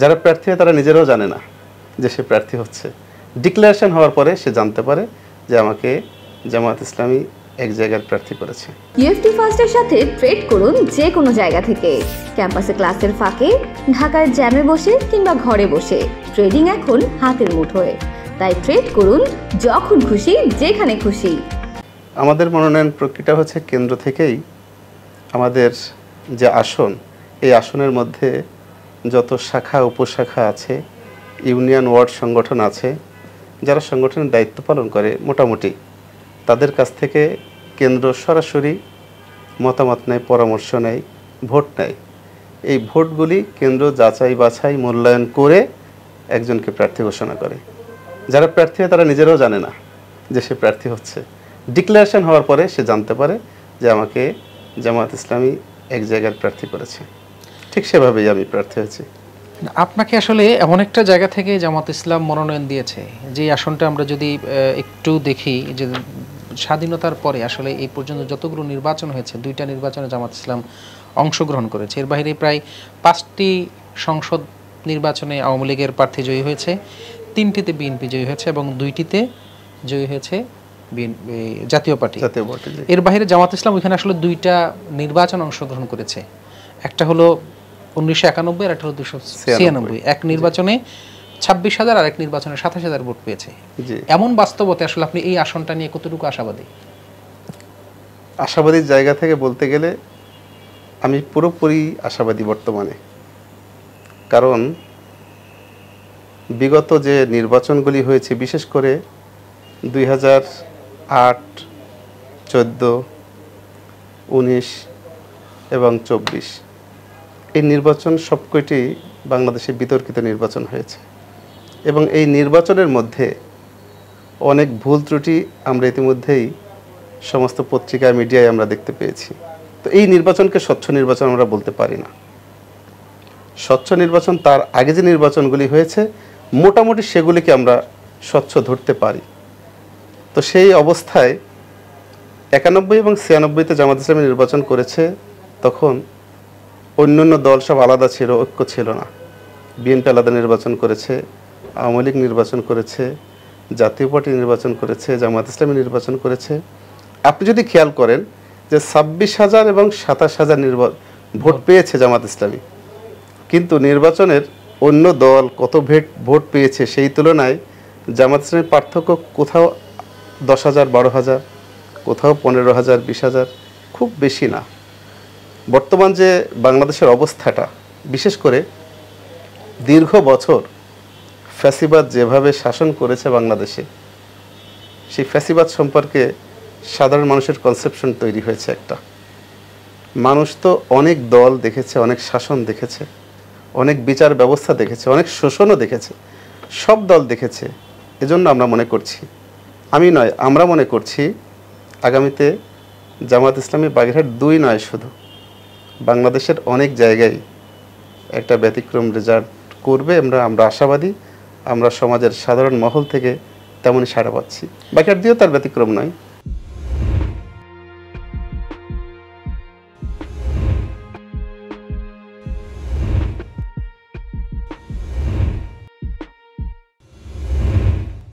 যারা প্রার্থী হয় তারা নিজেরাও জানে না যে সে প্রার্থী হচ্ছে। ডিক্লারেশন হওয়ার পরে সে জানতে পারে যে আমাকে জামায়াত ইসলামী এক জায়গার প্রার্থী করেছে। ইউএফটি ফার্স্টের সাথে ট্রেড করুন যে কোনো জায়গা থেকে, ক্যাম্পাসে ক্লাসের ফাঁকে, ঢাকার জ্যামে বসে কিংবা ঘরে বসে। ট্রেডিং এখন হাতের মুঠোয়, তাই ট্রেড করুন যখন খুশি যেখানে খুশি। আমাদের মনোনয়ন প্রক্রিয়া হচ্ছে কেন্দ্র থেকেই আমাদের যে আসন, এই আসনের মধ্যে যত শাখা উপশাখা আছে, ইউনিয়ন ওয়ার্ড সংগঠন আছে, যারা সংগঠনের দায়িত্ব পালন করে মোটামুটি তাদের কাছ থেকে কেন্দ্র সরাসরি মতামত নেয়, পরামর্শ নেয়, ভোট নেয়। এই ভোটগুলি কেন্দ্র যাচাই বাছাই মূল্যায়ন করে একজনকে প্রার্থী ঘোষণা করে। যারা প্রার্থী হয় তারা নিজেরাও জানে না যে সে প্রার্থী হচ্ছে। ডিক্লারেশন হওয়ার পরে সে জানতে পারে যে আমাকে জামায়াত ইসলামী এক জায়গার প্রার্থী করেছে। ঠিক সেভাবেই আমি প্রার্থী হয়েছি। আপনাকে আসলে এমন একটা জায়গা থেকে জামাত ইসলাম মনোনয়ন দিয়েছে, যে আসনটা আমরা যদি একটু দেখি, যে স্বাধীনতার পরে আসলে এই পর্যন্ত যতগুলো নির্বাচন হয়েছে, 2টা নির্বাচনে জামাত ইসলাম অংশগ্রহণ করেছে। এর বাইরে প্রায় 5টি সংসদ নির্বাচনে আওয়ামী লীগের প্রার্থী জয়ী হয়েছে, 3টিতে বিএনপি জয়ী হয়েছে এবং 2টিতে জয়ী হয়েছে জাতীয় পার্টি। এর বাইরে জামাত ইসলাম ওইখানে আসলে 2টা নির্বাচন অংশগ্রহণ করেছে। একটা হলো 1991 আর একটা হলো 296। এক নির্বাচনে 26,000 আর এক নির্বাচনে 27,000 ভোট পেয়েছে। এমন বাস্তবতে আসলে আপনি এই আসনটা নিয়ে কতটুকু আশাবাদী? আশাবাদীর জায়গা থেকে বলতে গেলে আমি পুরোপুরি আশাবাদী বর্তমানে। কারণ বিগত যে নির্বাচনগুলি হয়েছে, বিশেষ করে 2008, 14, 19 এবং 24, এই নির্বাচন সবকটি বাংলাদেশে বিতর্কিত নির্বাচন হয়েছে এবং এই নির্বাচনের মধ্যে অনেক ভুল ত্রুটি আমরা ইতিমধ্যেই সমস্ত পত্রিকা মিডিয়ায় আমরা দেখতে পেয়েছি। তো এই নির্বাচনকে স্বচ্ছ নির্বাচন আমরা বলতে পারি না। স্বচ্ছ নির্বাচন তার আগে যে নির্বাচনগুলি হয়েছে মোটামুটি সেগুলিকে আমরা স্বচ্ছ ধরতে পারি। তো সেই অবস্থায় 91 এবং 96-তে জামাত ইসলামী নির্বাচন করেছে, তখন অন্যান্য দল সব আলাদা ছিল, ঐক্য ছিল না। বিএনপি আলাদা নির্বাচন করেছে, আওয়ামী লীগ নির্বাচন করেছে, জাতীয় পার্টি নির্বাচন করেছে, জামাত ইসলামী নির্বাচন করেছে। আপনি যদি খেয়াল করেন যে 26,000 এবং 27,000 ভোট পেয়েছে জামাত ইসলামী, কিন্তু নির্বাচনের অন্য দল কত ভোট পেয়েছে সেই তুলনায় জামাত ইসলামীর পার্থক্য কোথাও 10,000, 12,000, কোথাও 15,000, 20,000, খুব বেশি না। বর্তমান যে বাংলাদেশের অবস্থাটা, বিশেষ করে দীর্ঘ বছর ফ্যাসিবাদ যেভাবে শাসন করেছে বাংলাদেশে, সেই ফ্যাসিবাদ সম্পর্কে সাধারণ মানুষের কনসেপশন তৈরি হয়েছে একটা। মানুষ তো অনেক দল দেখেছে, অনেক শাসন দেখেছে, অনেক বিচার ব্যবস্থা দেখেছে, অনেক শোষণও দেখেছে, সব দল দেখেছে। এজন্য আমরা মনে করছি, আমি নয় আমরা মনে করছি, আগামীতে জামাত ইসলামী বাগেরহাট 2 নয়, শুধু বাংলাদেশের অনেক জায়গায় একটা ব্যতিক্রম রেজাল্ট করবে। আমরা আশাবাদী। আমরা সমাজের সাধারণ মহল থেকে তেমনই সাড়া পাচ্ছি। বাগেরহাট দিয়েও তার ব্যতিক্রম নয়।